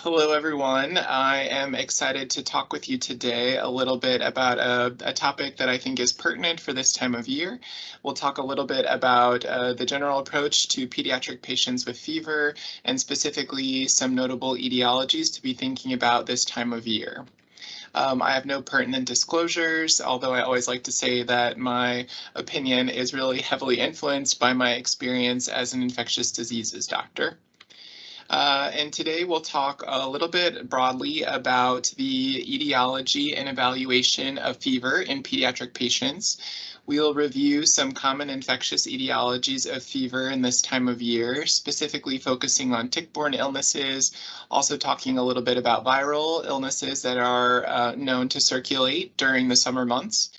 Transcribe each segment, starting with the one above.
Hello, everyone. I am excited to talk with you today a little bit about a topic that I think is pertinent for this time of year. We'll talk a little bit about the general approach to pediatric patients with fever and specifically some notable etiologies to be thinking about this time of year. I have no pertinent disclosures, although I always like to say that my opinion is really heavily influenced by my experience as an infectious diseases doctor. And today we'll talk a little bit broadly about the etiology and evaluation of fever in pediatric patients. We'll review some common infectious etiologies of fever in this time of year, specifically focusing on tick-borne illnesses, also talking a little bit about viral illnesses that are known to circulate during the summer months.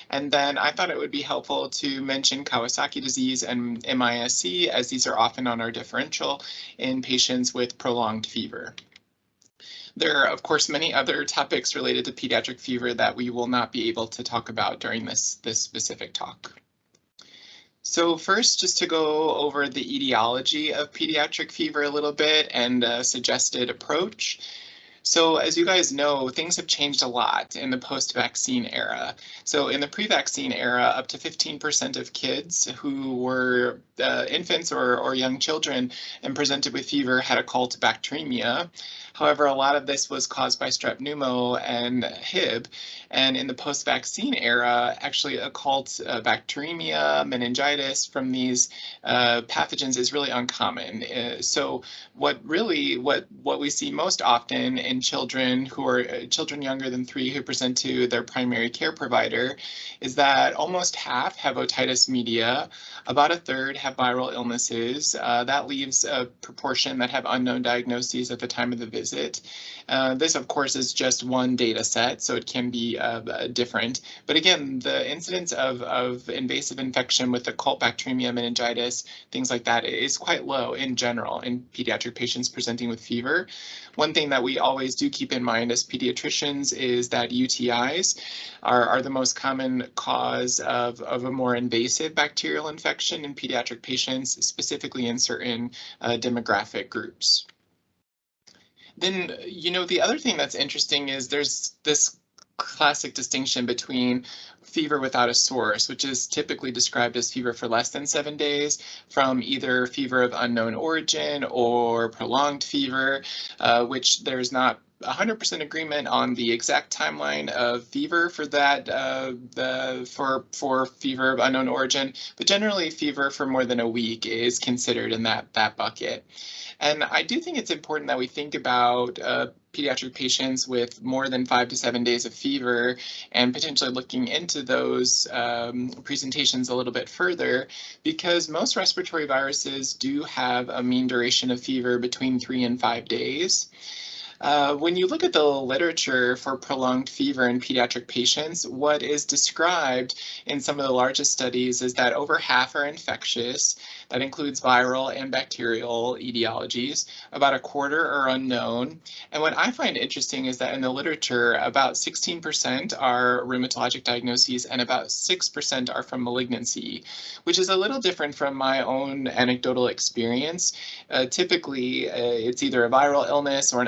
And then I thought it would be helpful to mention Kawasaki disease and MISC, as these are often on our differential in patients with prolonged fever. There are, of course, many other topics related to pediatric fever that we will not be able to talk about during this specific talk. So first, just to go over the etiology of pediatric fever a little bit and a suggested approach. So as you guys know, things have changed a lot in the post-vaccine era. So in the pre-vaccine era, up to 15% of kids who were infants or young children and presented with fever had occult bacteremia. However, a lot of this was caused by strep pneumo and Hib. And in the post-vaccine era, actually occult bacteremia, meningitis from these pathogens is really uncommon. So what we see most often in children who are children younger than 3 who present to their primary care provider is that almost half have otitis media, about a third have viral illnesses. That leaves a proportion that have unknown diagnoses at the time of the visit. This, of course, is just one data set, so it can be different. But again, the incidence of invasive infection with occult bacteremia, meningitis, things like that is quite low in general in pediatric patients presenting with fever. One thing that we always do keep in mind as pediatricians is that UTIs are the most common cause of a more invasive bacterial infection in pediatric patients, specifically in certain demographic groups. Then, the other thing that's interesting is there's this classic distinction between fever without a source, which is typically described as fever for less than 7 days, from either fever of unknown origin or prolonged fever, which there's not 100% agreement on the exact timeline of fever for that, for fever of unknown origin, but generally fever for more than a week is considered in that bucket. And I do think it's important that we think about pediatric patients with more than 5 to 7 days of fever and potentially looking into those presentations a little bit further, because most respiratory viruses do have a mean duration of fever between 3 and 5 days. When you look at the literature for prolonged fever in pediatric patients, what is described in some of the largest studies is that over half are infectious. That includes viral and bacterial etiologies. About a quarter are unknown. And what I find interesting is that in the literature, about 16% are rheumatologic diagnoses and about 6% are from malignancy, which is a little different from my own anecdotal experience. Typically, it's either a viral illness or an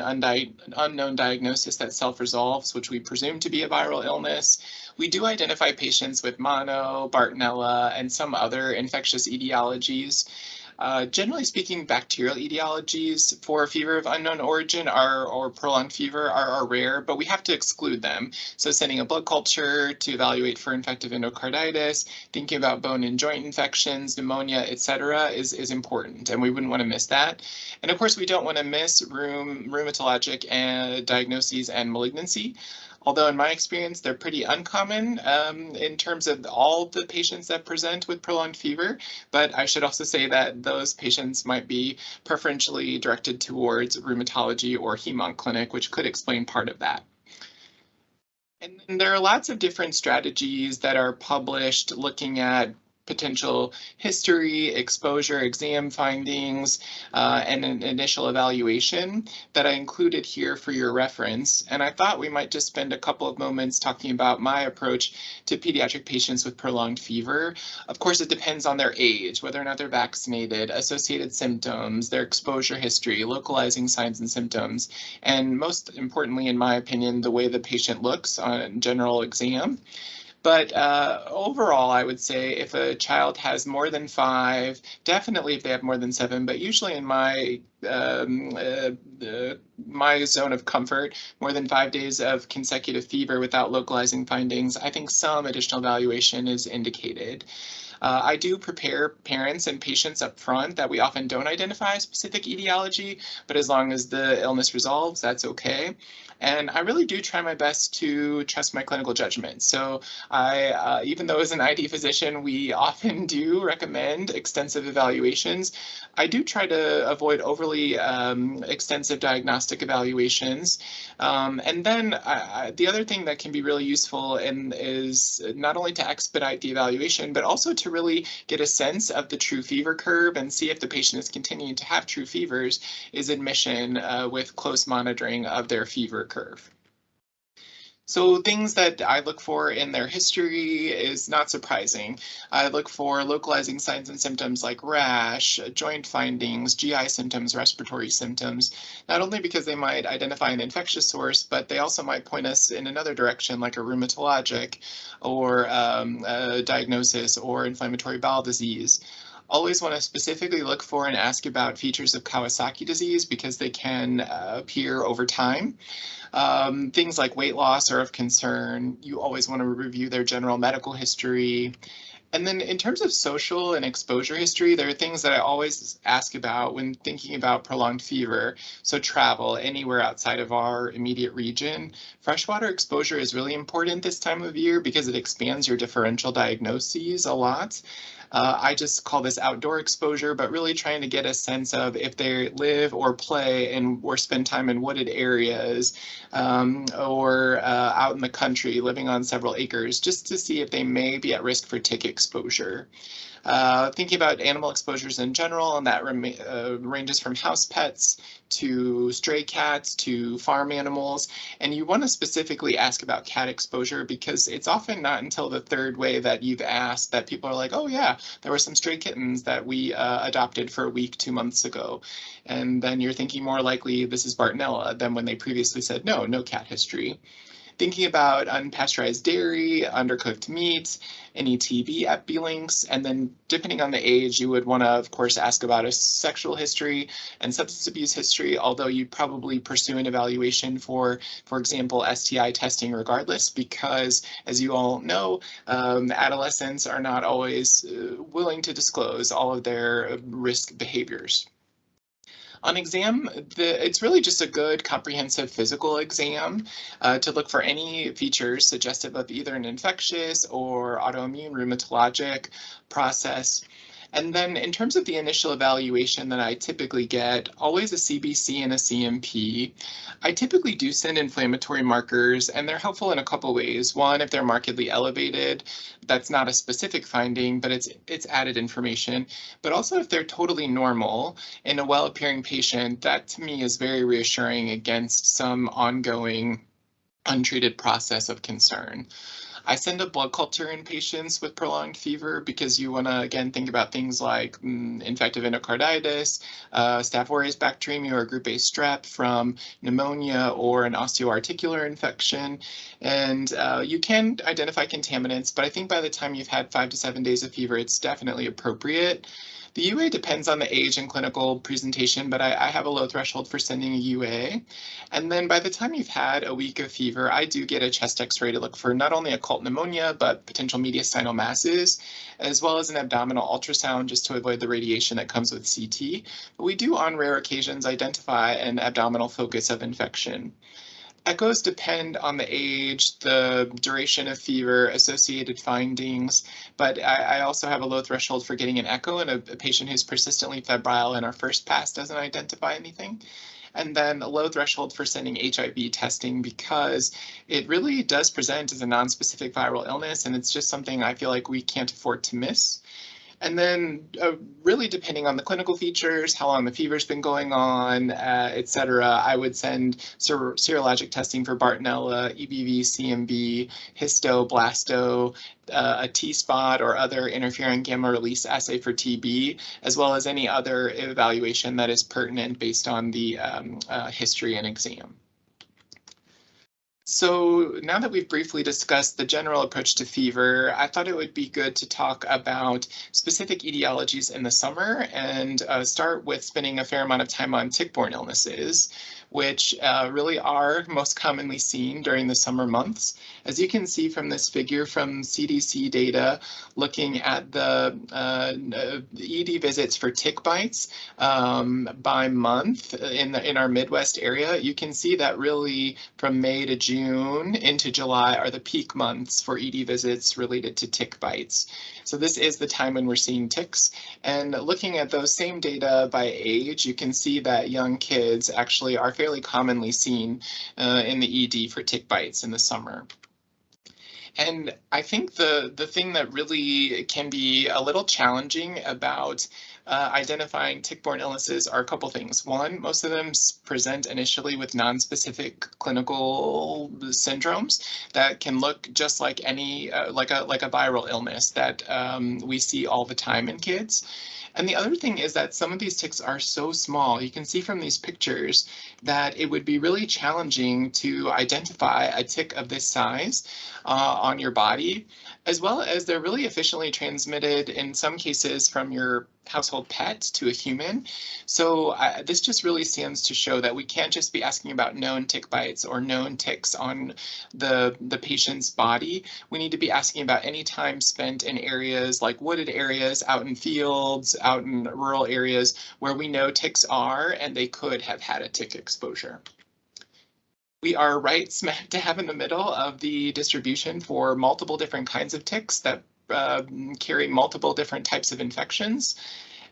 unknown diagnosis that self-resolves, which we presume to be a viral illness. We do identify patients with mono, Bartonella, and some other infectious etiologies. Generally speaking, bacterial etiologies for fever of unknown origin or prolonged fever are rare, but we have to exclude them. So sending a blood culture to evaluate for infective endocarditis, thinking about bone and joint infections, pneumonia, etc. is important, and we wouldn't want to miss that. And of course, we don't want to miss rheumatologic diagnoses and malignancy. Although in my experience, they're pretty uncommon in terms of all the patients that present with prolonged fever, but I should also say that those patients might be preferentially directed towards rheumatology or hem-onc clinic, which could explain part of that. And there are lots of different strategies that are published looking at potential history, exposure, exam findings, and an initial evaluation that I included here for your reference. And I thought we might just spend a couple of moments talking about my approach to pediatric patients with prolonged fever. Of course, it depends on their age, whether or not they're vaccinated, associated symptoms, their exposure history, localizing signs and symptoms, and most importantly, in my opinion, the way the patient looks on general exam. But overall, I would say if a child has more than 5, definitely if they have more than 7, but usually in my my zone of comfort, more than 5 days of consecutive fever without localizing findings, I think some additional evaluation is indicated. I do prepare parents and patients up front that we often don't identify a specific etiology, but as long as the illness resolves, that's okay. And I really do try my best to trust my clinical judgment. So even though as an ID physician, we often do recommend extensive evaluations, I do try to avoid overly extensive diagnostic evaluations. And then the other thing that can be really useful is not only to expedite the evaluation, but also to really get a sense of the true fever curve and see if the patient is continuing to have true fevers is admission with close monitoring of their fever curve. So things that I look for in their history is not surprising. I look for localizing signs and symptoms like rash, joint findings, GI symptoms, respiratory symptoms, not only because they might identify an infectious source, but they also might point us in another direction like a rheumatologic or a diagnosis or inflammatory bowel disease. Always want to specifically look for and ask about features of Kawasaki disease because they can appear over time. Things like weight loss are of concern. You always want to review their general medical history. And then in terms of social and exposure history, there are things that I always ask about when thinking about prolonged fever. So travel anywhere outside of our immediate region. Freshwater exposure is really important this time of year because it expands your differential diagnoses a lot. I just call this outdoor exposure, but really trying to get a sense of if they live or play or spend time in wooded areas or out in the country living on several acres, just to see if they may be at risk for tick exposure. Thinking about animal exposures in general, and that ranges from house pets to stray cats to farm animals. And you want to specifically ask about cat exposure because it's often not until the third way that you've asked that people are like, oh yeah, there were some stray kittens that we adopted for a week 2 months ago. And then you're thinking more likely this is Bartonella than when they previously said, no cat history. Thinking about unpasteurized dairy, undercooked meat, any TB epi links, and then depending on the age, you would want to, of course, ask about a sexual history and substance abuse history, although you'd probably pursue an evaluation for example, STI testing regardless, because as you all know, adolescents are not always willing to disclose all of their risk behaviors. On exam, it's really just a good comprehensive physical exam to look for any features suggestive of either an infectious or autoimmune rheumatologic process. And then in terms of the initial evaluation that I typically get, always a CBC and a CMP. I typically do send inflammatory markers, and they're helpful in a couple ways. One, if they're markedly elevated, that's not a specific finding, but it's added information. But also if they're totally normal in a well-appearing patient, that to me is very reassuring against some ongoing untreated process of concern. I send a blood culture in patients with prolonged fever because you want to, again, think about things like infective endocarditis, Staph aureus bacteremia or group A strep from pneumonia or an osteoarticular infection. And you can identify contaminants, but I think by the time you've had 5 to 7 days of fever, it's definitely appropriate. The UA depends on the age and clinical presentation, but I have a low threshold for sending a UA. And then by the time you've had a week of fever, I do get a chest x-ray to look for not only occult pneumonia, but potential mediastinal masses, as well as an abdominal ultrasound just to avoid the radiation that comes with CT. But we do on rare occasions identify an abdominal focus of infection. Echoes depend on the age, the duration of fever, associated findings, but I also have a low threshold for getting an echo in a patient who's persistently febrile and our first pass doesn't identify anything. and then a low threshold for sending HIV testing because it really does present as a non-specific viral illness, and it's just something I feel like we can't afford to miss. And then really depending on the clinical features, how long the fever's been going on, et cetera, I would send serologic testing for Bartonella, EBV, CMV, histo, blasto, a T-spot or other interferon gamma release assay for TB, as well as any other evaluation that is pertinent based on the history and exam. So now that we've briefly discussed the general approach to fever, I thought it would be good to talk about specific etiologies in the summer and start with spending a fair amount of time on tick-borne illnesses, which really are most commonly seen during the summer months. As you can see from this figure from CDC data, looking at the ED visits for tick bites by month in our Midwest area, you can see that really from May to June into July are the peak months for ED visits related to tick bites. So this is the time when we're seeing ticks. And looking at those same data by age, you can see that young kids actually are fairly commonly seen in the ED for tick bites in the summer. And I think the thing that really can be a little challenging about identifying tick-borne illnesses are a couple things. One, most of them present initially with non-specific clinical syndromes that can look just like any like a viral illness that we see all the time in kids. And the other thing is that some of these ticks are so small. You can see from these pictures that it would be really challenging to identify a tick of this size on your body, as well as they're really efficiently transmitted in some cases from your household pet to a human. So this just really stands to show that we can't just be asking about known tick bites or known ticks on the patient's body. We need to be asking about any time spent in areas like wooded areas, out in fields, out in rural areas where we know ticks are and they could have had a tick exposure. We are right smack dab in the middle of the distribution for multiple different kinds of ticks that carry multiple different types of infections.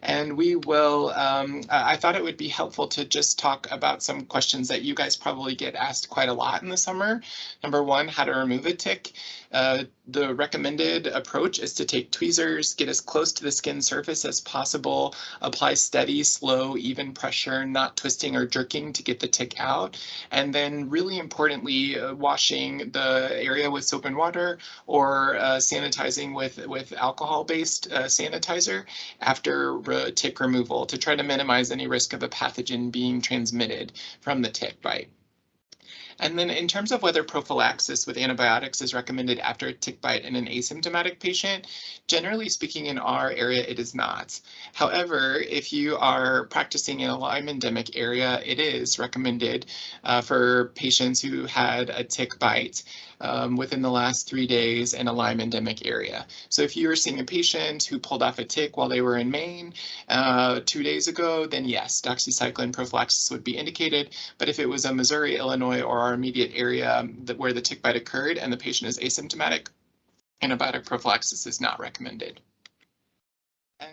And we will, I thought it would be helpful to just talk about some questions that you guys probably get asked quite a lot in the summer. Number one, how to remove a tick. The recommended approach is to take tweezers, get as close to the skin surface as possible, apply steady, slow, even pressure, not twisting or jerking to get the tick out. And then really importantly, washing the area with soap and water or sanitizing with alcohol-based sanitizer after tick removal to try to minimize any risk of a pathogen being transmitted from the tick bite. And then in terms of whether prophylaxis with antibiotics is recommended after a tick bite in an asymptomatic patient, generally speaking in our area, it is not. However, if you are practicing in a Lyme endemic area, it is recommended for patients who had a tick bite within the last 3 days in a Lyme endemic area. So if you were seeing a patient who pulled off a tick while they were in Maine 2 days ago, then yes, doxycycline prophylaxis would be indicated. But if it was a Missouri, Illinois, or our immediate area where the tick bite occurred and the patient is asymptomatic, antibiotic prophylaxis is not recommended.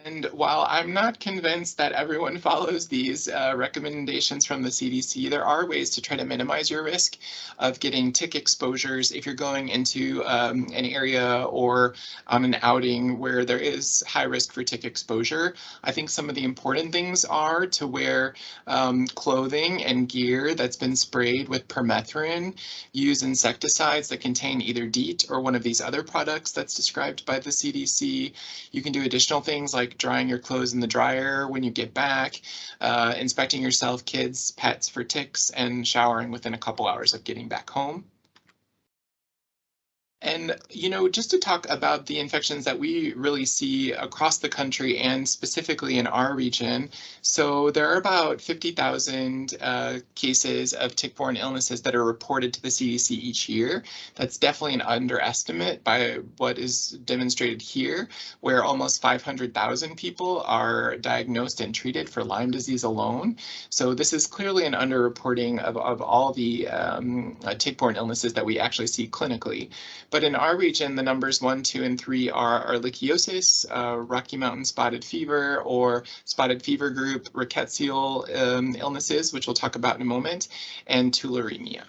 And while I'm not convinced that everyone follows these recommendations from the CDC, there are ways to try to minimize your risk of getting tick exposures if you're going into an area or on an outing where there is high risk for tick exposure. I think some of the important things are to wear clothing and gear that's been sprayed with permethrin, use insecticides that contain either DEET or one of these other products that's described by the CDC. You can do additional things like drying your clothes in the dryer when you get back, inspecting yourself, kids, pets for ticks, and showering within a couple hours of getting back home. And, you know, just to talk about the infections that we really see across the country and specifically in our region. So there are about 50,000 cases of tick-borne illnesses that are reported to the CDC each year. That's definitely an underestimate by what is demonstrated here, where almost 500,000 people are diagnosed and treated for Lyme disease alone. So this is clearly an underreporting of all the tick-borne illnesses that we actually see clinically. But in our region, the numbers 1, 2, and 3 are ehrlichiosis, Rocky Mountain spotted fever, or spotted fever group rickettsial illnesses, which we'll talk about in a moment, and tularemia.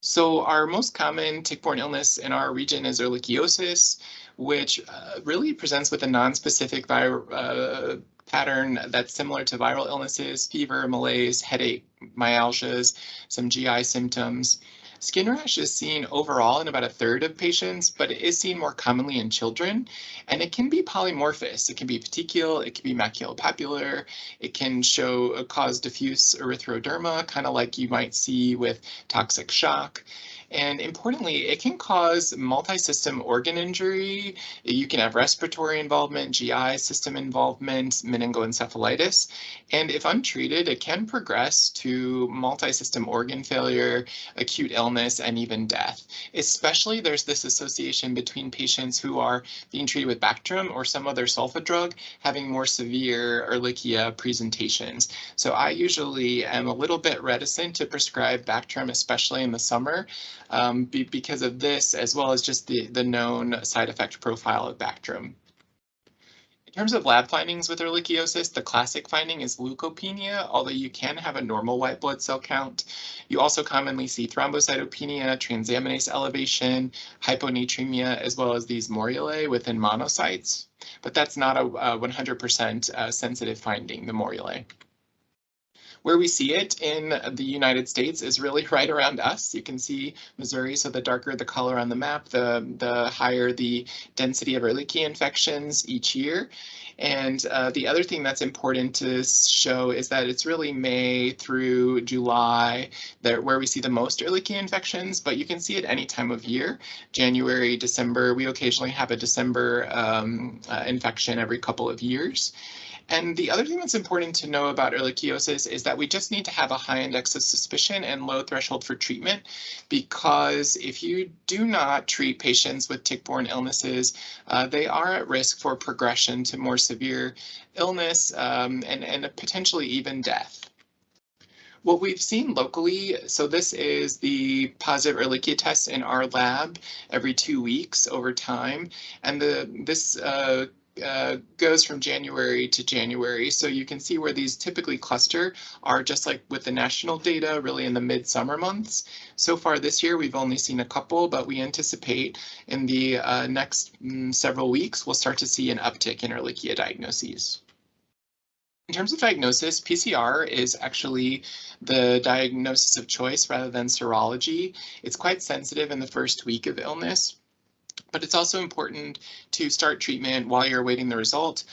So our most common tick-borne illness in our region is ehrlichiosis, which really presents with a non-specific pattern that's similar to viral illnesses: fever, malaise, headache, myalgias, some GI symptoms. Skin rash is seen overall in about a third of patients, but it is seen more commonly in children, and it can be polymorphous. It can be petechial, it can be maculopapular, it can cause diffuse erythroderma, kind of like you might see with toxic shock. And importantly, it can cause multi-system organ injury. You can have respiratory involvement, GI system involvement, meningoencephalitis. And if untreated, it can progress to multi-system organ failure, acute illness, and even death. Especially there's this association between patients who are being treated with Bactrim or some other sulfa drug having more severe Ehrlichia presentations. So I usually am a little bit reticent to prescribe Bactrim, especially in the summer, because of this, as well as just the known side effect profile of Bactrim. In terms of lab findings with ehrlichiosis, the classic finding is leukopenia, although you can have a normal white blood cell count. You also commonly see thrombocytopenia, transaminase elevation, hyponatremia, as well as these morulae within monocytes. But that's not a 100% sensitive finding, the morulae. Where we see it in the United States is really right around us. You can see Missouri, so the darker the color on the map, the higher the density of Ehrlichia infections each year. And the other thing that's important to show is that it's really May through July where we see the most Ehrlichia infections, but you can see it any time of year. January, December, we occasionally have a December infection every couple of years. And the other thing that's important to know about ehrlichiosis is that we just need to have a high index of suspicion and low threshold for treatment, because if you do not treat patients with tick-borne illnesses, they are at risk for progression to more severe illness and potentially even death. What we've seen locally, so this is the positive Ehrlichia test in our lab every 2 weeks over time, and this goes from January to January. So you can see where these typically cluster are, just like with the national data, really in the mid-summer months. So far this year, we've only seen a couple, but we anticipate in the next several weeks, we'll start to see an uptick in Ehrlichia diagnoses. In terms of diagnosis, PCR is actually the diagnosis of choice rather than serology. It's quite sensitive in the first week of illness, but it's also important to start treatment while you're awaiting the result.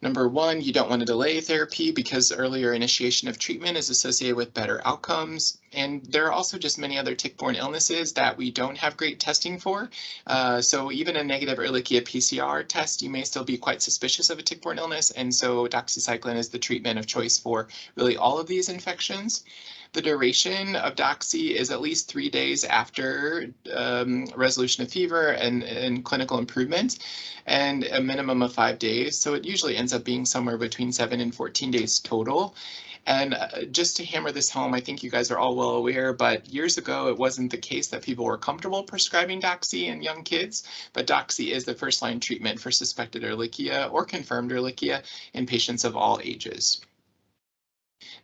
Number one, you don't want to delay therapy because earlier initiation of treatment is associated with better outcomes. And there are also just many other tick-borne illnesses that we don't have great testing for. So even a negative Ehrlichia PCR test, you may still be quite suspicious of a tick-borne illness. And so doxycycline is the treatment of choice for really all of these infections. The duration of doxy is at least 3 days after resolution of fever and clinical improvement, and a minimum of 5 days. So it usually ends up being somewhere between 7 and 14 days total. And just to hammer this home, I think you guys are all well aware, but years ago, it wasn't the case that people were comfortable prescribing doxy in young kids, but doxy is the first-line treatment for suspected Ehrlichia or confirmed Ehrlichia in patients of all ages.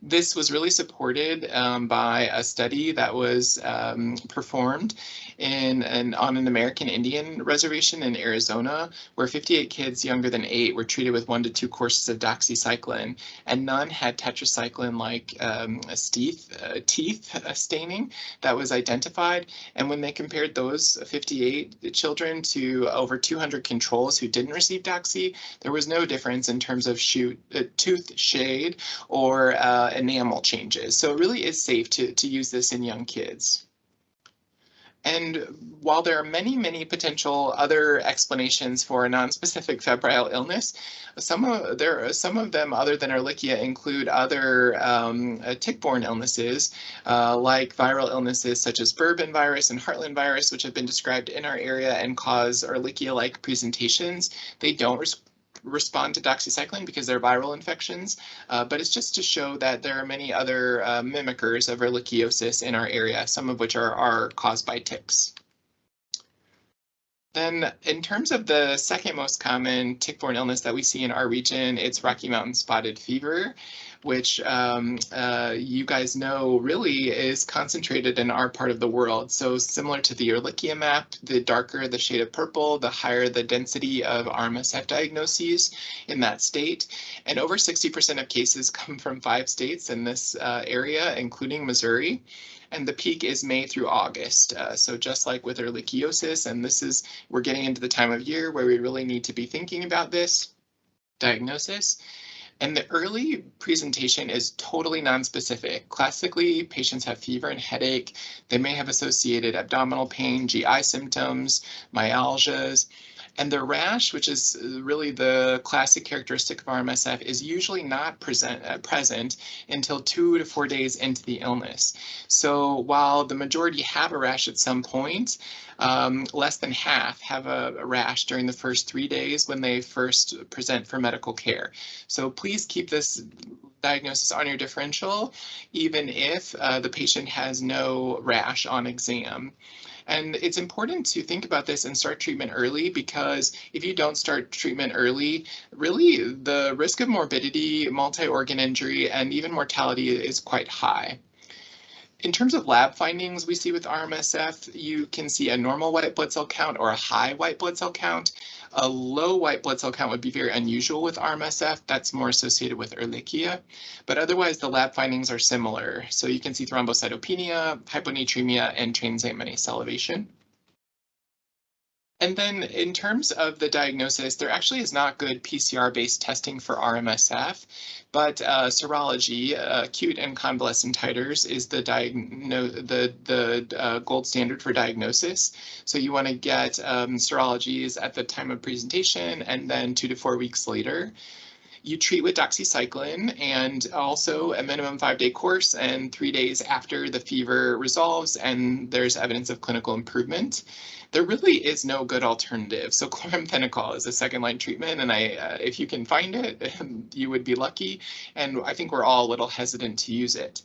This was really supported by a study that was performed on an American Indian reservation in Arizona, where 58 kids younger than 8 were treated with 1 to 2 courses of doxycycline, and none had tetracycline-like teeth staining that was identified. And when they compared those 58 children to over 200 controls who didn't receive doxy, there was no difference in terms of tooth shade or enamel changes. So it really is safe to use this in young kids. And while there are many, many potential other explanations for a nonspecific febrile illness, some of them, other than Ehrlichia, include other tick-borne illnesses, like viral illnesses such as Bourbon virus and Heartland virus, which have been described in our area and cause Ehrlichia-like presentations. They don't respond to doxycycline because they're viral infections, but it's just to show that there are many other mimickers of ehrlichiosis in our area, some of which are caused by ticks. Then in terms of the second most common tick-borne illness that we see in our region, it's Rocky Mountain spotted fever, which you guys know really is concentrated in our part of the world. So similar to the Ehrlichia map, the darker the shade of purple, the higher the density of RMSF diagnoses in that state. And over 60% of cases come from 5 states in this area, including Missouri. And the peak is May through August. So just like with ehrlichiosis, and we're getting into the time of year where we really need to be thinking about this diagnosis. And the early presentation is totally nonspecific. Classically, patients have fever and headache. They may have associated abdominal pain, GI symptoms, myalgias. And the rash, which is really the classic characteristic of RMSF, is usually not present until 2 to 4 days into the illness. So while the majority have a rash at some point, less than half have a rash during the first 3 days when they first present for medical care. So please keep this diagnosis on your differential, even if the patient has no rash on exam. And it's important to think about this and start treatment early, because if you don't start treatment early, really the risk of morbidity, multi-organ injury, and even mortality is quite high. In terms of lab findings we see with RMSF, you can see a normal white blood cell count or a high white blood cell count. A low white blood cell count would be very unusual with RMSF. That's more associated with Ehrlichia. But otherwise, the lab findings are similar. So you can see thrombocytopenia, hyponatremia, and transaminase elevation. And then in terms of the diagnosis, there actually is not good PCR-based testing for RMSF, but serology, acute and convalescent titers, is the gold standard for diagnosis. So you want to get serologies at the time of presentation and then 2 to 4 weeks later. You treat with doxycycline and also a minimum 5-day course and 3 days after the fever resolves and there's evidence of clinical improvement. There really is no good alternative. So chloramphenicol is a second-line treatment, and if you can find it, you would be lucky. And I think we're all a little hesitant to use it.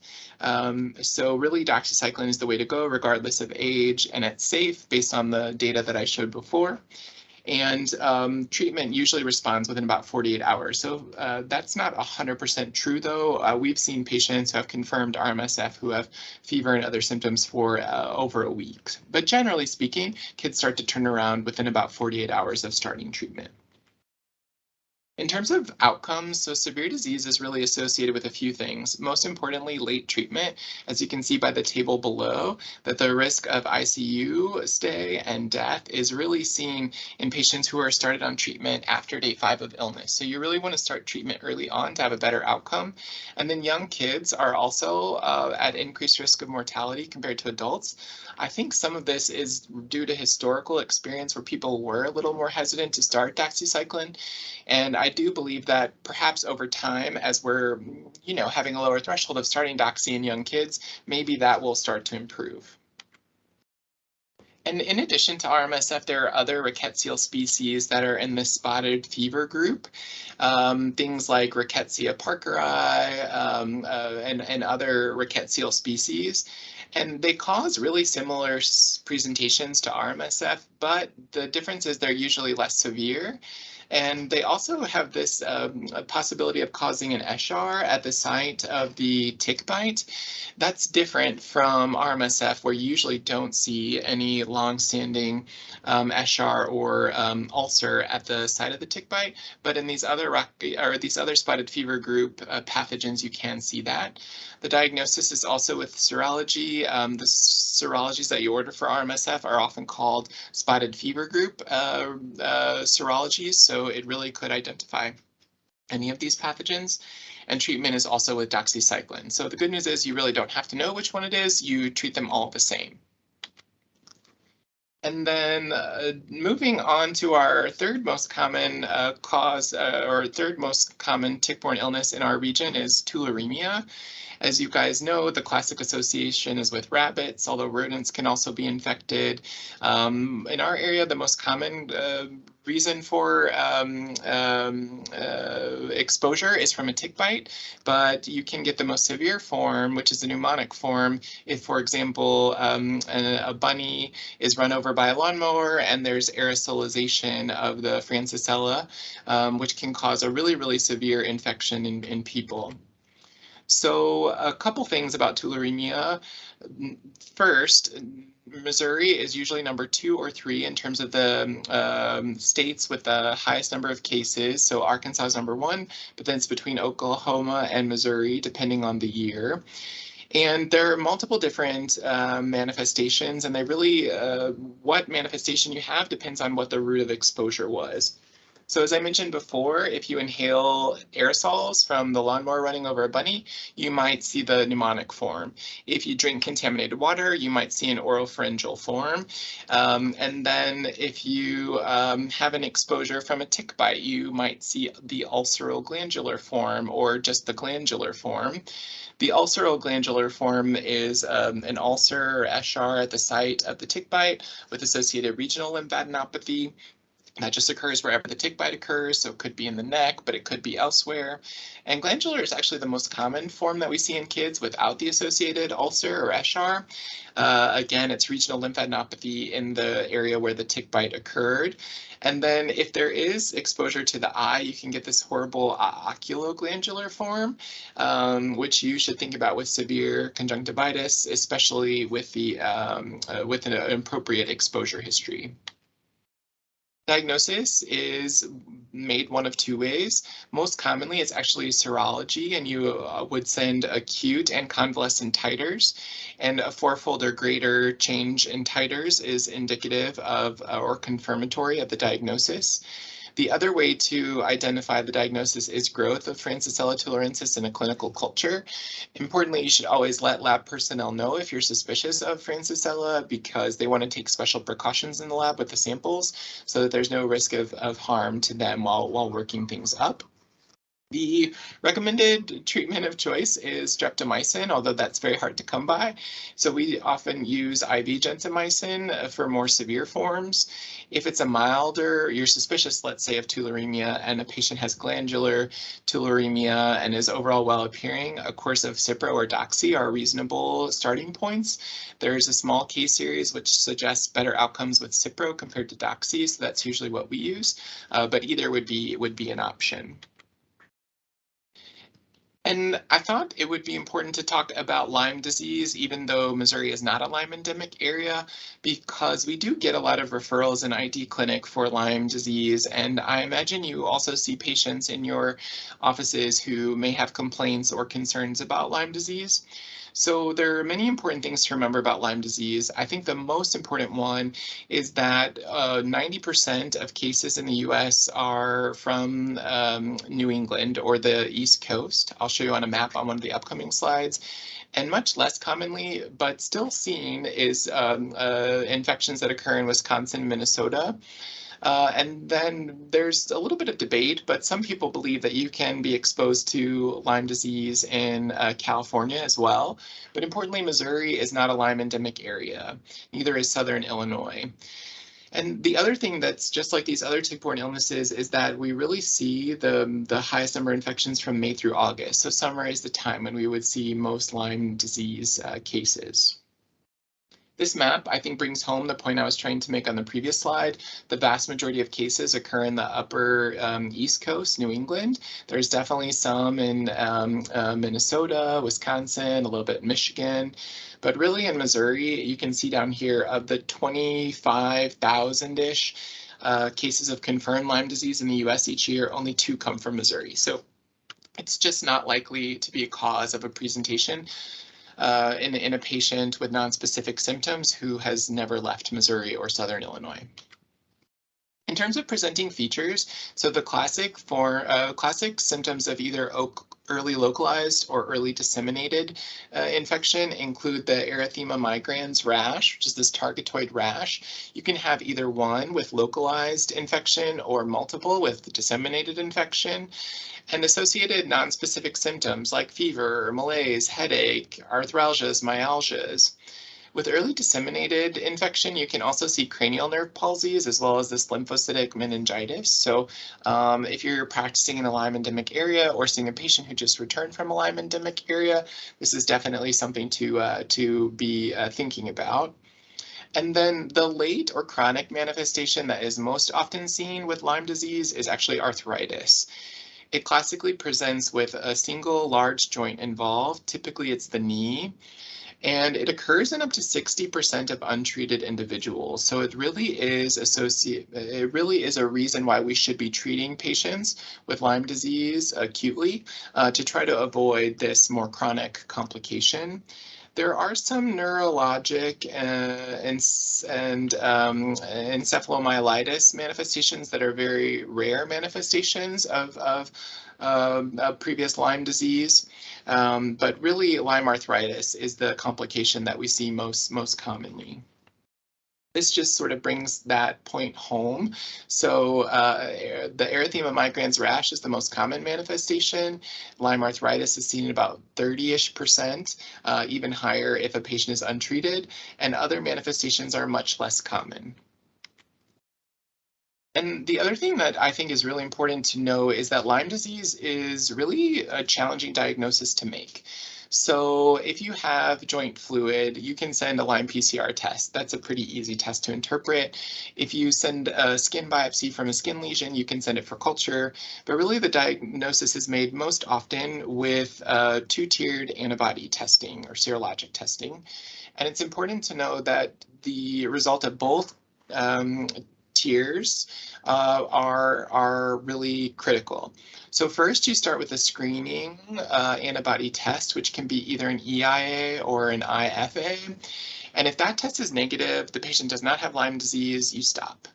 So really, doxycycline is the way to go, regardless of age, and it's safe based on the data that I showed before. And treatment usually responds within about 48 hours. So that's not 100% true, though. We've seen patients who have confirmed RMSF who have fever and other symptoms for over a week. But generally speaking, kids start to turn around within about 48 hours of starting treatment. In terms of outcomes, so severe disease is really associated with a few things. Most importantly, late treatment, as you can see by the table below, that the risk of ICU stay and death is really seen in patients who are started on treatment after day 5 of illness. So you really want to start treatment early on to have a better outcome. And then young kids are also at increased risk of mortality compared to adults. I think some of this is due to historical experience where people were a little more hesitant to start doxycycline. And I do believe that perhaps over time, as we're, having a lower threshold of starting doxy in young kids, maybe that will start to improve. And in addition to RMSF, there are other rickettsial species that are in the spotted fever group. Things like Rickettsia parkeri and other rickettsial species. And they cause really similar presentations to RMSF, but the difference is they're usually less severe. And they also have this possibility of causing an eschar at the site of the tick bite. That's different from RMSF, where you usually don't see any long-standing eschar or ulcer at the site of the tick bite. But in these other spotted fever group pathogens, you can see that. The diagnosis is also with serology. The serologies that you order for RMSF are often called spotted fever group serologies, so it really could identify any of these pathogens. And treatment is also with doxycycline. So the good news is you really don't have to know which one it is. You treat them all the same. And then moving on to our third most common third most common tick-borne illness in our region is tularemia. As you guys know, the classic association is with rabbits, although rodents can also be infected. In our area, the most common reason for exposure is from a tick bite, but you can get the most severe form, which is the pneumonic form, if, for example, a bunny is run over by a lawnmower and there's aerosolization of the Francisella, which can cause a really, really severe infection in people. So a couple things about tularemia. First, Missouri is usually number 2 or 3 in terms of the states with the highest number of cases. So Arkansas is number 1, but then it's between Oklahoma and Missouri, depending on the year. And there are multiple different manifestations, and they really, what manifestation you have depends on what the route of exposure was. So as I mentioned before, if you inhale aerosols from the lawnmower running over a bunny, you might see the pneumonic form. If you drink contaminated water, you might see an oropharyngeal form. And then if you have an exposure from a tick bite, you might see the ulceroglandular form or just the glandular form. The ulceroglandular form is an ulcer or eschar at the site of the tick bite with associated regional lymphadenopathy. That just occurs wherever the tick bite occurs, so it could be in the neck, but it could be elsewhere. And glandular is actually the most common form that we see in kids without the associated ulcer or eschar. Again, it's regional lymphadenopathy in the area where the tick bite occurred. And then if there is exposure to the eye, you can get this horrible oculoglandular form, which you should think about with severe conjunctivitis, especially with with an appropriate exposure history. Diagnosis is made one of 2 ways. Most commonly, it's actually serology, and you would send acute and convalescent titers, and a 4-fold or greater change in titers is indicative of or confirmatory of the diagnosis. The other way to identify the diagnosis is growth of Francisella tularensis in a clinical culture. Importantly, you should always let lab personnel know if you're suspicious of Francisella, because they want to take special precautions in the lab with the samples so that there's no risk of harm to them while working things up. The recommended treatment of choice is streptomycin, although that's very hard to come by. So we often use IV gentamicin for more severe forms. If it's a milder, you're suspicious, let's say, of tularemia, and a patient has glandular tularemia and is overall well appearing, a course of Cipro or Doxy are reasonable starting points. There's a small case series which suggests better outcomes with Cipro compared to Doxy, so that's usually what we use, but either would be an option. And I thought it would be important to talk about Lyme disease, even though Missouri is not a Lyme endemic area, because we do get a lot of referrals in ID clinic for Lyme disease. And I imagine you also see patients in your offices who may have complaints or concerns about Lyme disease. So there are many important things to remember about Lyme disease. I think the most important one is that 90% of cases in the US are from New England or the East Coast. I'll show you on a map on one of the upcoming slides. And much less commonly, but still seen, is infections that occur in Wisconsin and Minnesota. And then there's a little bit of debate, but some people believe that you can be exposed to Lyme disease in California as well. But importantly, Missouri is not a Lyme endemic area, neither is Southern Illinois. And the other thing that's just like these other tick-borne illnesses is that we really see the highest number of infections from May through August. So summer is the time when we would see most Lyme disease cases. This map, I think, brings home the point I was trying to make on the previous slide. The vast majority of cases occur in the upper East Coast, New England. There's definitely some in Minnesota, Wisconsin, a little bit in Michigan. But really in Missouri, you can see down here of the 25,000-ish cases of confirmed Lyme disease in the US each year, only 2 come from Missouri. So it's just not likely to be a cause of a presentation in a patient with nonspecific symptoms who has never left Missouri or Southern Illinois. In terms of presenting features, so the classic symptoms of either early localized or early disseminated infection include the erythema migrans rash, which is this targetoid rash. You can have either one with localized infection or multiple with disseminated infection, and associated nonspecific symptoms like fever, malaise, headache, arthralgias, myalgias. With early disseminated infection, you can also see cranial nerve palsies as well as this lymphocytic meningitis. So if you're practicing in a Lyme endemic area or seeing a patient who just returned from a Lyme endemic area, this is definitely something to be thinking about. And then the late or chronic manifestation that is most often seen with Lyme disease is actually arthritis. It classically presents with a single large joint involved. Typically, it's the knee. And it occurs in up to 60% of untreated individuals. So it really is a reason why we should be treating patients with Lyme disease acutely to try to avoid this more chronic complication. There are some neurologic and encephalomyelitis manifestations that are very rare manifestations of previous Lyme disease. But really, Lyme arthritis is the complication that we see most commonly. This just sort of brings that point home. So the erythema migrans rash is the most common manifestation. Lyme arthritis is seen in about 30-ish%, even higher if a patient is untreated, and other manifestations are much less common. And the other thing that I think is really important to know is that Lyme disease is really a challenging diagnosis to make. So if you have joint fluid, you can send a Lyme PCR test. That's a pretty easy test to interpret. If you send a skin biopsy from a skin lesion, you can send it for culture. But really the diagnosis is made most often with two-tiered antibody testing or serologic testing. And it's important to know that the result of both tiers are really critical. So first you start with a screening antibody test, which can be either an EIA or an IFA. And if that test is negative, the patient does not have Lyme disease, you stop.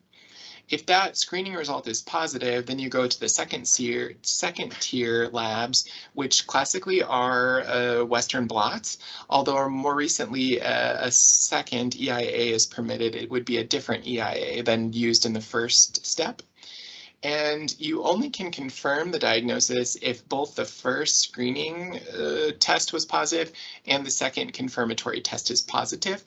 If that screening result is positive, then you go to the second tier labs, which classically are Western blots, although more recently a second EIA is permitted. It would be a different EIA than used in the first step. And you only can confirm the diagnosis if both the first screening test was positive and the second confirmatory test is positive.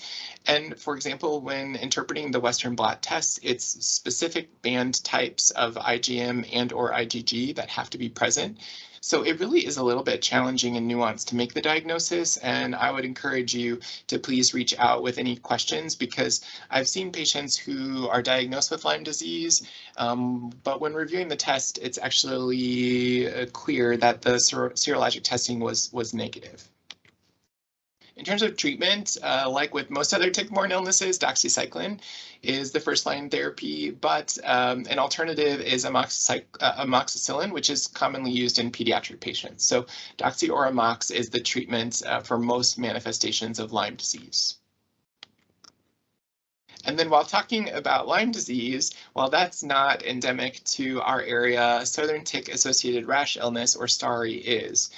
And for example, when interpreting the Western blot tests, it's specific band types of IgM and or IgG that have to be present. So it really is a little bit challenging and nuanced to make the diagnosis, and I would encourage you to please reach out with any questions, because I've seen patients who are diagnosed with Lyme disease, but when reviewing the test, it's actually clear that the serologic testing was negative. In terms of treatment, like with most other tick-borne illnesses, doxycycline is the first-line therapy, but an alternative is amoxicillin, which is commonly used in pediatric patients. So doxy or amox is the treatment for most manifestations of Lyme disease. And then while talking about Lyme disease, while that's not endemic to our area, southern tick-associated rash illness, or STARI, is.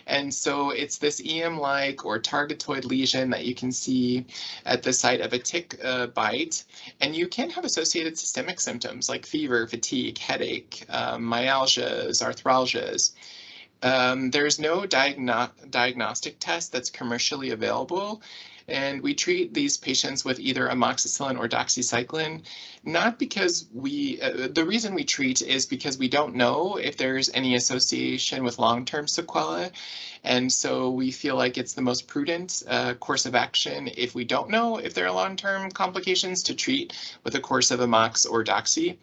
And so it's this EM-like or targetoid lesion that you can see at the site of a tick bite. And you can have associated systemic symptoms like fever, fatigue, headache, myalgias, arthralgias. There's no diagnostic test that's commercially available. And we treat these patients with either amoxicillin or doxycycline, not because the reason we treat is because we don't know if there's any association with long-term sequelae. And so we feel like it's the most prudent course of action, if we don't know if there are long-term complications, to treat with a course of amox or doxy.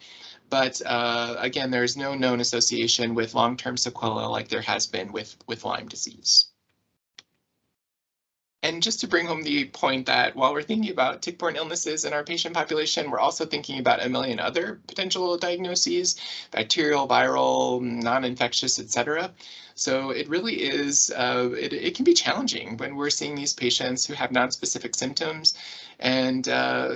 But again, there's no known association with long-term sequelae like there has been with Lyme disease. And just to bring home the point that while we're thinking about tick-borne illnesses in our patient population, we're also thinking about a million other potential diagnoses, bacterial, viral, non-infectious, etc. So it really is, it can be challenging when we're seeing these patients who have non-specific symptoms. And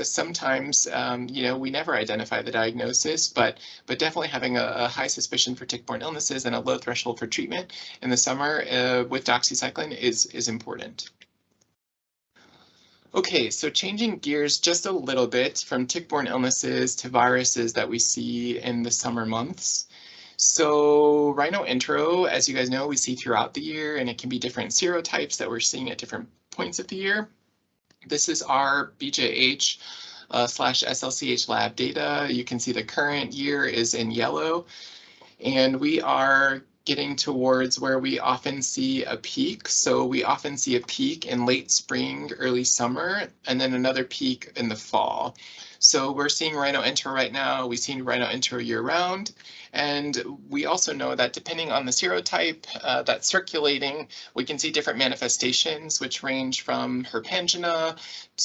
sometimes, we never identify the diagnosis, but definitely having a high suspicion for tick-borne illnesses and a low threshold for treatment in the summer with doxycycline is important. Okay, so changing gears just a little bit from tick-borne illnesses to viruses that we see in the summer months. So rhinoentero, as you guys know, we see throughout the year, and it can be different serotypes that we're seeing at different points of the year. This is our BJH / SLCH lab data. You can see the current year is in yellow, and we are getting towards where we often see a peak. So we often see a peak in late spring, early summer, and then another peak in the fall. So we're seeing rhinoentero right now. We've seen rhinoentero year round. And we also know that depending on the serotype that's circulating, we can see different manifestations, which range from herpangina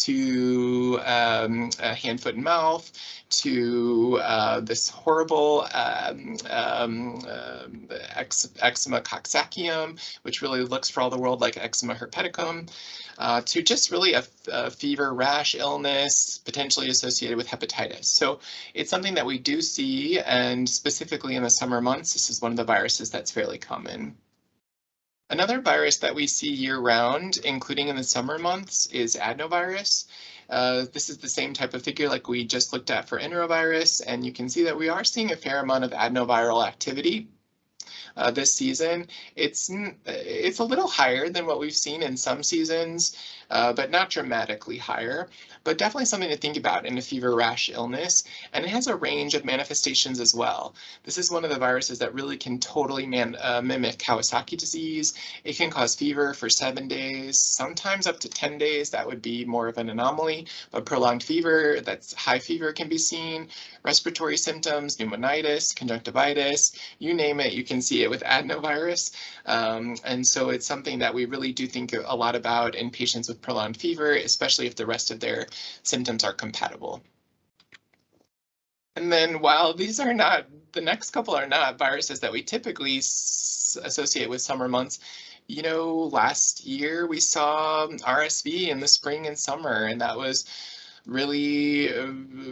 to hand, foot, and mouth, to this horrible eczema coxsackium, which really looks for all the world like eczema herpeticum, to just really a fever, rash, illness, potentially associated with hepatitis. So it's something that we do see, and specifically in the summer months, this is one of the viruses that's fairly common. Another virus that we see year-round, including in the summer months, is adenovirus. This is the same type of figure like we just looked at for enterovirus, and you can see that we are seeing a fair amount of adenoviral activity. This season. It's a little higher than what we've seen in some seasons, but not dramatically higher, but definitely something to think about in a fever, rash, illness. And it has a range of manifestations as well. This is one of the viruses that really can totally mimic Kawasaki disease. It can cause fever for 7 days, sometimes up to 10 days. That would be more of an anomaly, but prolonged fever, that's high fever can be seen, respiratory symptoms, pneumonitis, conjunctivitis, you name it, you can see it with adenovirus. And so it's something that we really do think a lot about in patients with prolonged fever, especially if the rest of their symptoms are compatible. And then while these are not, the next couple are not viruses that we typically associate with summer months, last year we saw RSV in the spring and summer, and that was really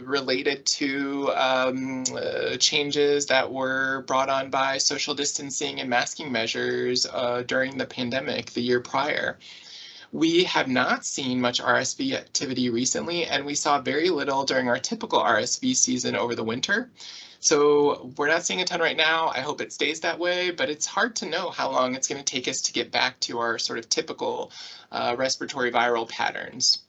related to changes that were brought on by social distancing and masking measures during the pandemic the year prior. We have not seen much RSV activity recently, and we saw very little during our typical RSV season over the winter. So we're not seeing a ton right now. I hope it stays that way, but it's hard to know how long it's going to take us to get back to our sort of typical respiratory viral patterns.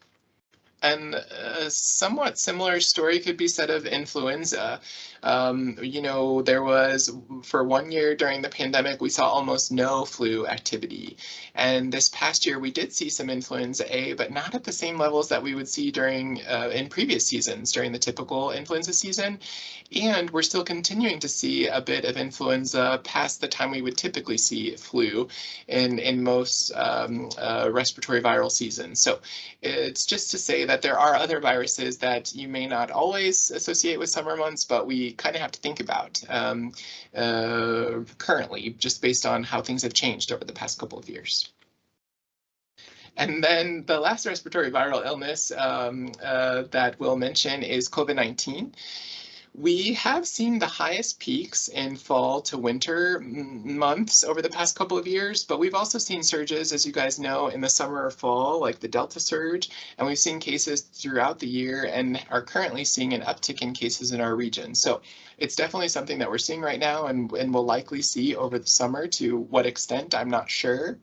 And a somewhat similar story could be said of influenza. There was, for 1 year during the pandemic, we saw almost no flu activity. And this past year, we did see some influenza A, but not at the same levels that we would see during in previous seasons, during the typical influenza season. And we're still continuing to see a bit of influenza past the time we would typically see flu in most respiratory viral seasons. So it's just to say that there are other viruses that you may not always associate with summer months, but we kind of have to think about currently, just based on how things have changed over the past couple of years. And then the last respiratory viral illness that we'll mention is COVID-19. We have seen the highest peaks in fall to winter months over the past couple of years, but we've also seen surges, as you guys know, in the summer or fall, like the Delta surge, and we've seen cases throughout the year and are currently seeing an uptick in cases in our region. So it's definitely something that we're seeing right now and we'll likely see over the summer. To what extent, I'm not sure.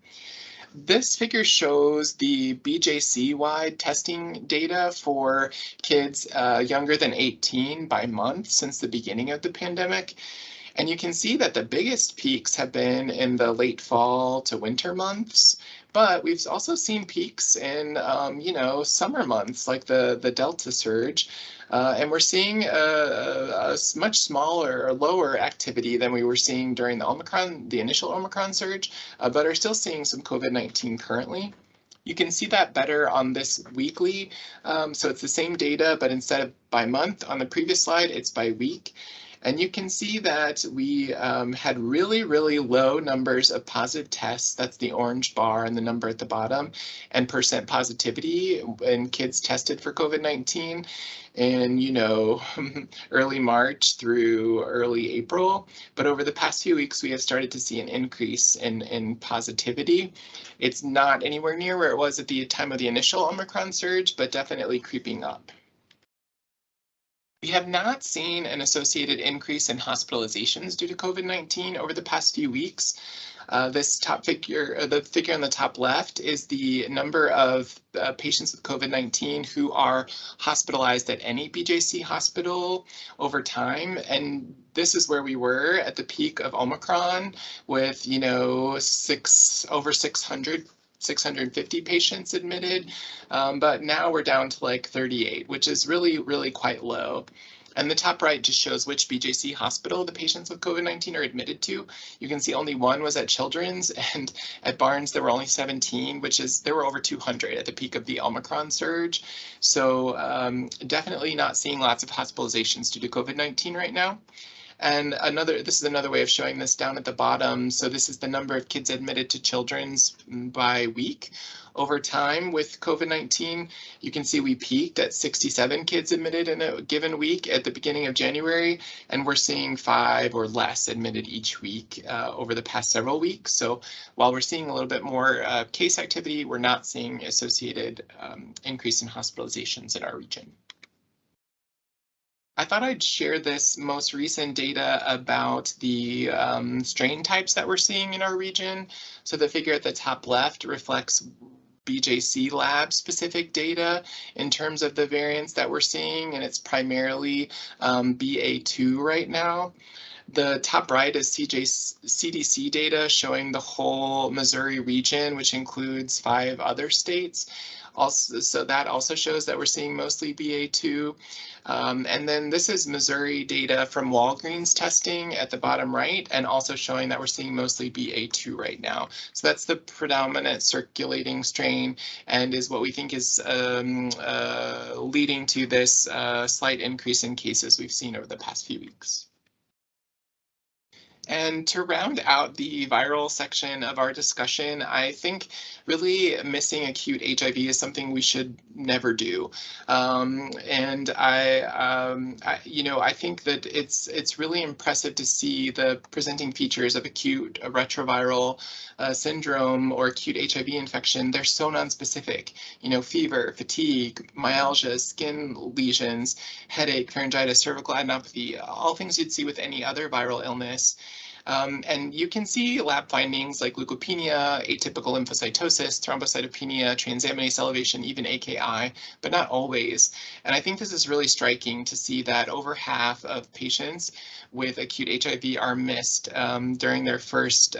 This figure shows the BJC-wide testing data for kids younger than 18 by month since the beginning of the pandemic. And you can see that the biggest peaks have been in the late fall to winter months, but we've also seen peaks in, summer months like the Delta surge. And we're seeing a much smaller or lower activity than we were seeing during the initial Omicron surge, but are still seeing some COVID-19 currently. You can see that better on this weekly. So it's the same data, but instead of by month on the previous slide, it's by week. And you can see that we had really, really low numbers of positive tests. That's the orange bar and the number at the bottom, and percent positivity in kids tested for COVID-19 in, early March through early April. But over the past few weeks, we have started to see an increase in positivity. It's not anywhere near where it was at the time of the initial Omicron surge, but definitely creeping up. We have not seen an associated increase in hospitalizations due to COVID-19 over the past few weeks. This top figure, the figure on the top left, is the number of patients with COVID-19 who are hospitalized at any BJC hospital over time. And this is where we were at the peak of Omicron with, over 650 patients admitted, but now we're down to like 38, which is really, really quite low. And the top right just shows which BJC hospital the patients with COVID-19 are admitted to. You can see only one was at Children's, and at Barnes there were only 17, there were over 200 at the peak of the Omicron surge. So definitely not seeing lots of hospitalizations due to COVID-19 right now. And this is another way of showing this down at the bottom. So this is the number of kids admitted to Children's by week. Over time with COVID-19, you can see we peaked at 67 kids admitted in a given week at the beginning of January, and we're seeing 5 or less admitted each week over the past several weeks. So while we're seeing a little bit more case activity, we're not seeing associated increase in hospitalizations in our region. I thought I'd share this most recent data about the strain types that we're seeing in our region. So the figure at the top left reflects BJC lab specific data in terms of the variants that we're seeing, and it's primarily BA2 right now. The top right is CDC data showing the whole Missouri region, which includes 5 other states. So that also shows that we're seeing mostly BA2. And then this is Missouri data from Walgreens testing at the bottom right, and also showing that we're seeing mostly BA2 right now. So that's the predominant circulating strain, and is what we think is leading to this slight increase in cases we've seen over the past few weeks. And to round out the viral section of our discussion, I think really missing acute HIV is something we should never do. And I think that it's really impressive to see the presenting features of acute retroviral syndrome or acute HIV infection. They're so nonspecific. Fever, fatigue, myalgia, skin lesions, headache, pharyngitis, cervical adenopathy, all things you'd see with any other viral illness. And you can see lab findings like leukopenia, atypical lymphocytosis, thrombocytopenia, transaminase elevation, even AKI, but not always. And I think this is really striking to see that over half of patients with acute HIV are missed during their first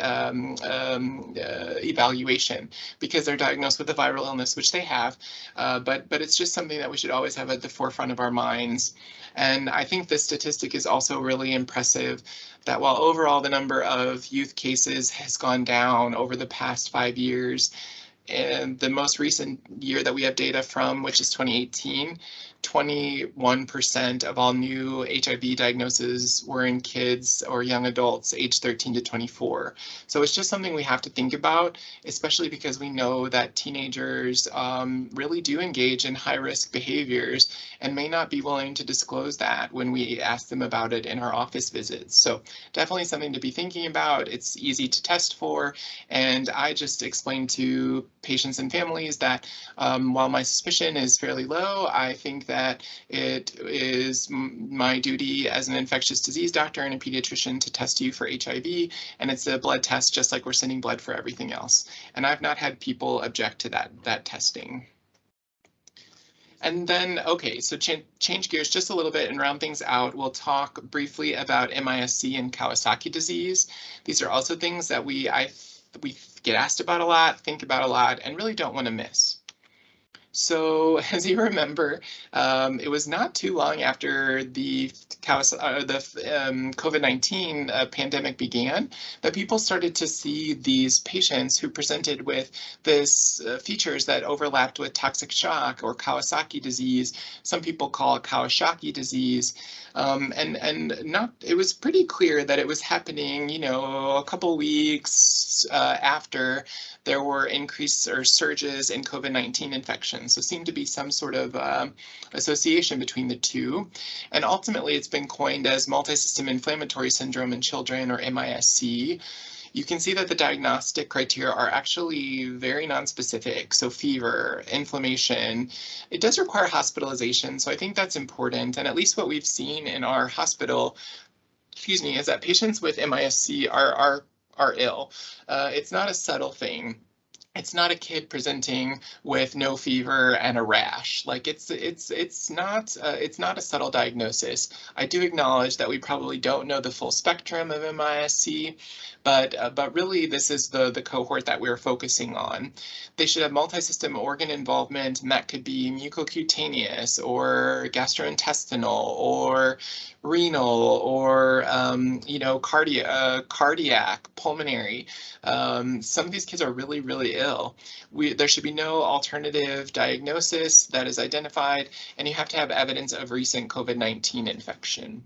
evaluation because they're diagnosed with a viral illness, which they have, but it's just something that we should always have at the forefront of our minds. And I think this statistic is also really impressive, that while overall the number of youth cases has gone down over the past 5 years, and the most recent year that we have data from, which is 2018, 21% of all new HIV diagnoses were in kids or young adults aged 13 to 24. So it's just something we have to think about, especially because we know that teenagers really do engage in high-risk behaviors and may not be willing to disclose that when we ask them about it in our office visits. So definitely something to be thinking about. It's easy to test for, and I just explained to patients and families that while my suspicion is fairly low, I think that it is my duty as an infectious disease doctor and a pediatrician to test you for HIV, and it's a blood test just like we're sending blood for everything else. And I've not had people object to that testing. And then, okay, so change gears just a little bit and round things out. We'll talk briefly about MIS-C and Kawasaki disease. These are also things that we get asked about a lot, think about a lot, and really don't want to miss. So, as you remember, it was not too long after the COVID-19 pandemic began that people started to see these patients who presented with this features that overlapped with toxic shock or Kawasaki disease. Some people call it Kawashocky disease. It was pretty clear that it was happening, you know, a couple weeks after there were increases or surges in COVID-19 infections. So seemed to be some sort of association between the two. And ultimately, it's been coined as multisystem inflammatory syndrome in children, or MIS-C. You can see that the diagnostic criteria are actually very nonspecific. So fever, inflammation, it does require hospitalization. So I think that's important. And at least what we've seen in our hospital, is that patients with MIS-C are ill. It's not a subtle thing. It's not a kid presenting with no fever and a rash. Like it's not a subtle diagnosis. I do acknowledge that we probably don't know the full spectrum of MIS-C, but really this is the cohort that we're focusing on. They should have multi-system organ involvement, and that could be mucocutaneous or gastrointestinal or renal or cardiac, pulmonary. Some of these kids are really, really ill. There should be no alternative diagnosis that is identified, and you have to have evidence of recent COVID-19 infection.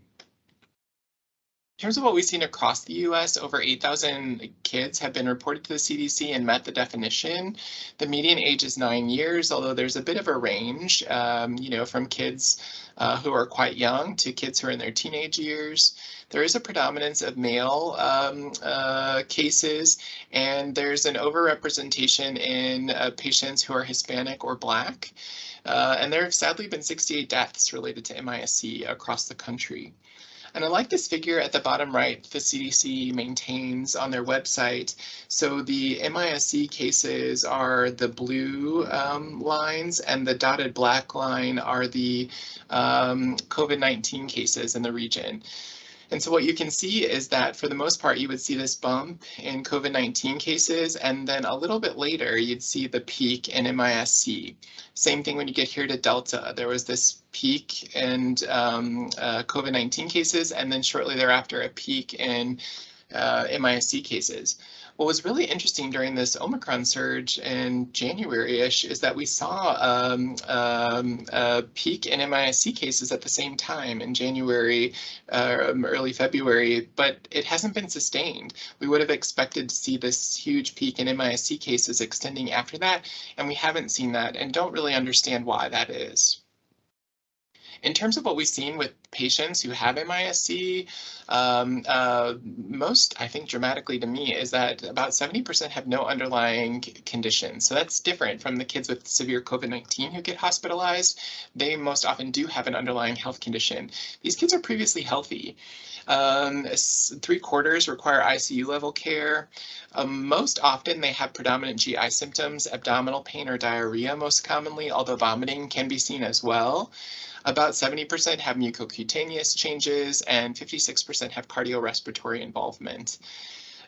In terms of what we've seen across the US, over 8,000 kids have been reported to the CDC and met the definition. The median age is 9 years, although there's a bit of a range, from kids who are quite young to kids who are in their teenage years. There is a predominance of male cases, and there's an overrepresentation in patients who are Hispanic or Black. And there have sadly been 68 deaths related to MIS-C across the country. And I like this figure at the bottom right the CDC maintains on their website. So the MIS-C cases are the blue lines, and the dotted black line are the COVID-19 cases in the region. And so what you can see is that for the most part, you would see this bump in COVID-19 cases, and then a little bit later, you'd see the peak in MIS-C. Same thing when you get here to Delta. There was this peak in COVID-19 cases, and then shortly thereafter, a peak in MIS-C cases. What was really interesting during this Omicron surge in January-ish is that we saw a peak in MIS-C cases at the same time in January, early February, but it hasn't been sustained. We would have expected to see this huge peak in MIS-C cases extending after that, and we haven't seen that and don't really understand why that is. In terms of what we've seen with patients who have MIS-C, most, I think, dramatically to me, is that about 70% have no underlying condition. So that's different from the kids with severe COVID-19 who get hospitalized. They most often do have an underlying health condition. These kids are previously healthy. 3/4 require ICU level care. Most often they have predominant GI symptoms, abdominal pain or diarrhea most commonly, although vomiting can be seen as well. About 70% have mucocutaneous changes, and 56% have cardiorespiratory involvement.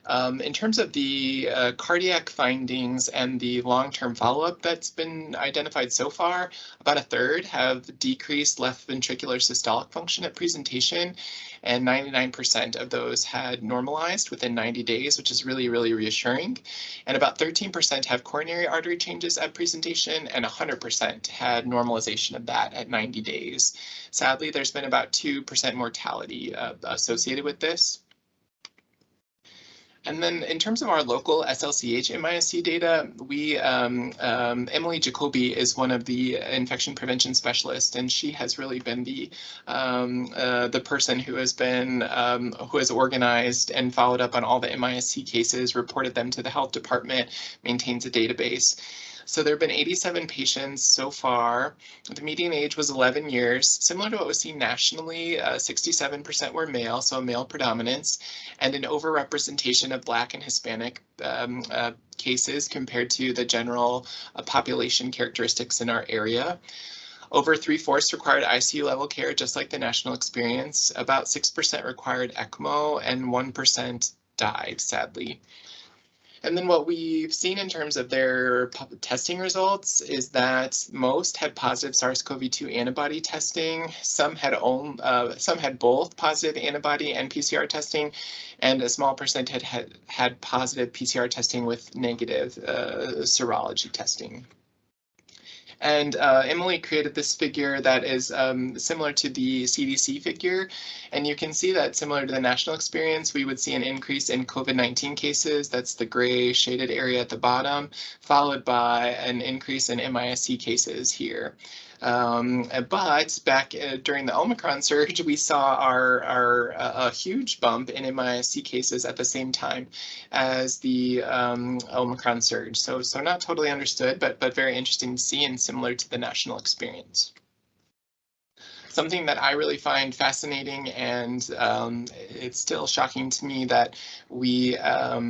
In terms of the cardiac findings and the long-term follow-up that's been identified so far, about 1/3 have decreased left ventricular systolic function at presentation, and 99% of those had normalized within 90 days, which is really, really reassuring. And about 13% have coronary artery changes at presentation, and 100% had normalization of that at 90 days. Sadly, there's been about 2% mortality associated with this. And then in terms of our local SLCH MIS-C data, Emily Jacoby is one of the infection prevention specialists, and she has really been the person who has organized and followed up on all the MIS-C cases, reported them to the health department, maintains a database. So there have been 87 patients so far. The median age was 11 years, similar to what was seen nationally. 67% were male, so a male predominance, and an overrepresentation of Black and Hispanic cases compared to the general population characteristics in our area. Over 3/4 required ICU level care, just like the national experience. About 6% required ECMO, and 1% died, sadly. And then what we've seen in terms of their testing results is that most had positive SARS-CoV-2 antibody testing. Some had both positive antibody and PCR testing, and a small percent had positive PCR testing with negative serology testing. And Emily created this figure that is similar to the CDC figure. And you can see that similar to the national experience, we would see an increase in COVID-19 cases. That's the gray shaded area at the bottom, followed by an increase in MIS-C cases here. But back during the Omicron surge, we saw a huge bump in MIS-C cases at the same time as the Omicron surge. So not totally understood, but very interesting to see and similar to the national experience. Something that I really find fascinating, and it's still shocking to me that we are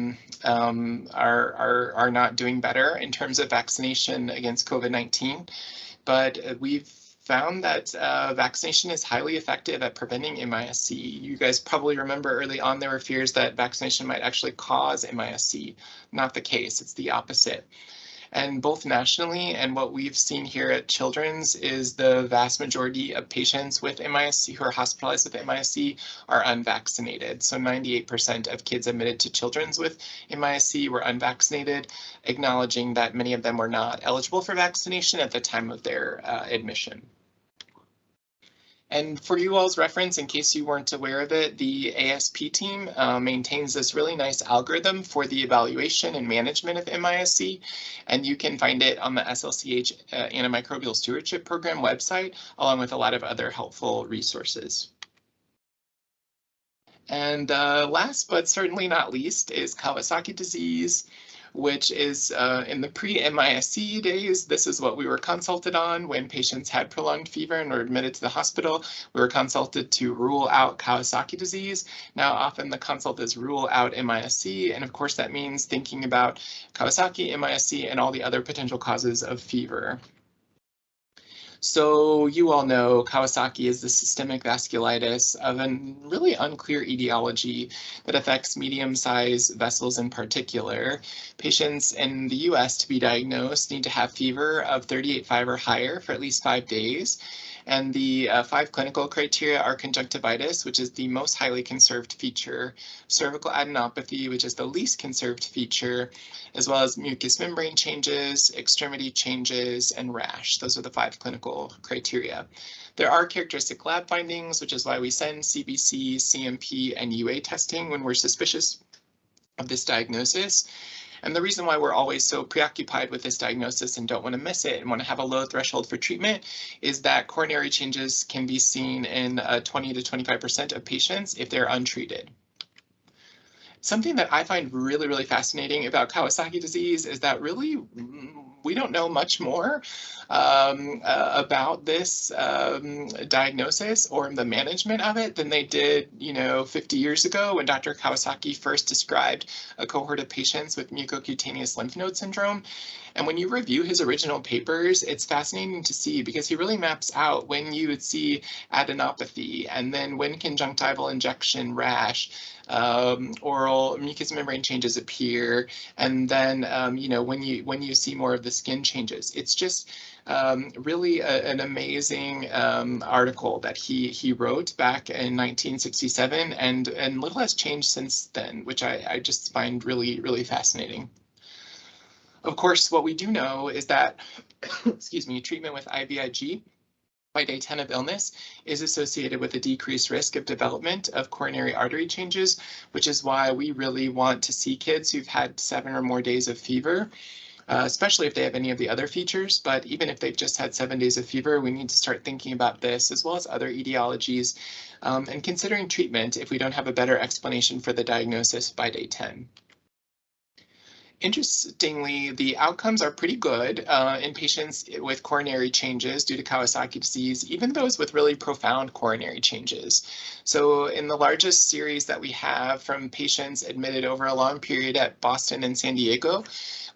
not doing better in terms of vaccination against COVID-19. But we've found that vaccination is highly effective at preventing MIS-C. You guys probably remember early on there were fears that vaccination might actually cause MIS-C. Not the case, it's the opposite. And both nationally and what we've seen here at Children's is the vast majority of patients with MIS-C who are hospitalized with MIS-C are unvaccinated. So 98% of kids admitted to Children's with MIS-C were unvaccinated, acknowledging that many of them were not eligible for vaccination at the time of their admission. And for you all's reference, in case you weren't aware of it, the ASP team maintains this really nice algorithm for the evaluation and management of MIS-C, and you can find it on the SLCH Antimicrobial Stewardship Program website, along with a lot of other helpful resources. And last but certainly not least is Kawasaki disease, which is in the pre-MIS-C days. This is what we were consulted on when patients had prolonged fever and were admitted to the hospital. We were consulted to rule out Kawasaki disease. Now, often the consult is rule out MIS-C, and of course that means thinking about Kawasaki, MIS-C, and all the other potential causes of fever. So you all know Kawasaki is the systemic vasculitis of a really unclear etiology that affects medium-sized vessels in particular. Patients in the US to be diagnosed need to have fever of 38.5 or higher for at least 5 days. And the 5 clinical criteria are conjunctivitis, which is the most highly conserved feature, cervical adenopathy, which is the least conserved feature, as well as mucous membrane changes, extremity changes, and rash. Those are the 5 clinical criteria. There are characteristic lab findings, which is why we send CBC, CMP, and UA testing when we're suspicious of this diagnosis. And the reason why we're always so preoccupied with this diagnosis and don't want to miss it and want to have a low threshold for treatment is that coronary changes can be seen in 20 to 25% of patients if they're untreated. Something that I find really, really fascinating about Kawasaki disease is that really we don't know much more about this diagnosis or the management of it than they did, 50 years ago when Dr. Kawasaki first described a cohort of patients with mucocutaneous lymph node syndrome. And when you review his original papers, it's fascinating to see because he really maps out when you would see adenopathy and then when conjunctival injection rash, oral mucous membrane changes appear, and then when you see more of the skin changes. It's just really an amazing article that he wrote back in 1967, and little has changed since then, which I just find really, really fascinating. Of course, what we do know is that, excuse me, treatment with IVIG by day 10 of illness is associated with a decreased risk of development of coronary artery changes, which is why we really want to see kids who've had 7 or more days of fever, especially if they have any of the other features. But even if they've just had 7 days of fever, we need to start thinking about this as well as other etiologies and considering treatment if we don't have a better explanation for the diagnosis by day 10. Interestingly, the outcomes are pretty good in patients with coronary changes due to Kawasaki disease, even those with really profound coronary changes. So in the largest series that we have from patients admitted over a long period at Boston and San Diego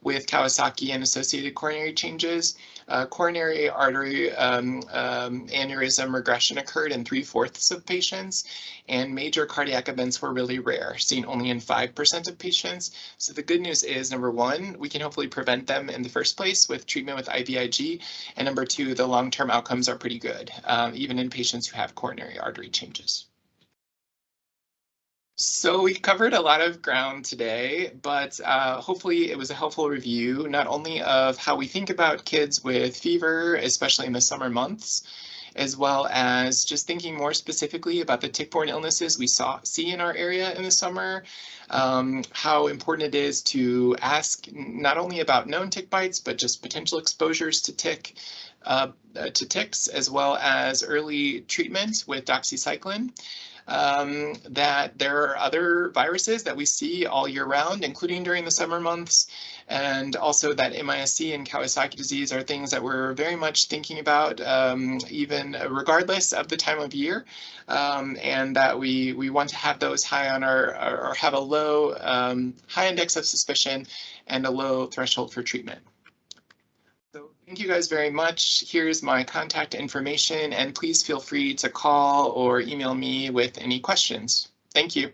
with Kawasaki and associated coronary changes, coronary artery aneurysm regression occurred in 3/4 of patients, and major cardiac events were really rare, seen only in 5% of patients. So the good news is is number one, we can hopefully prevent them in the first place with treatment with IVIG. And number two, the long-term outcomes are pretty good, even in patients who have coronary artery changes. So we covered a lot of ground today, but hopefully it was a helpful review, not only of how we think about kids with fever, especially in the summer months, as well as just thinking more specifically about the tick-borne illnesses we see in our area in the summer, how important it is to ask not only about known tick bites, but just potential exposures to ticks, as well as early treatment with doxycycline. That there are other viruses that we see all year round, including during the summer months, and also that MIS-C and Kawasaki disease are things that we're very much thinking about, even regardless of the time of year, and that we want to have those high on or have a low, high index of suspicion and a low threshold for treatment. So thank you guys very much. Here's my contact information, and please feel free to call or email me with any questions. Thank you.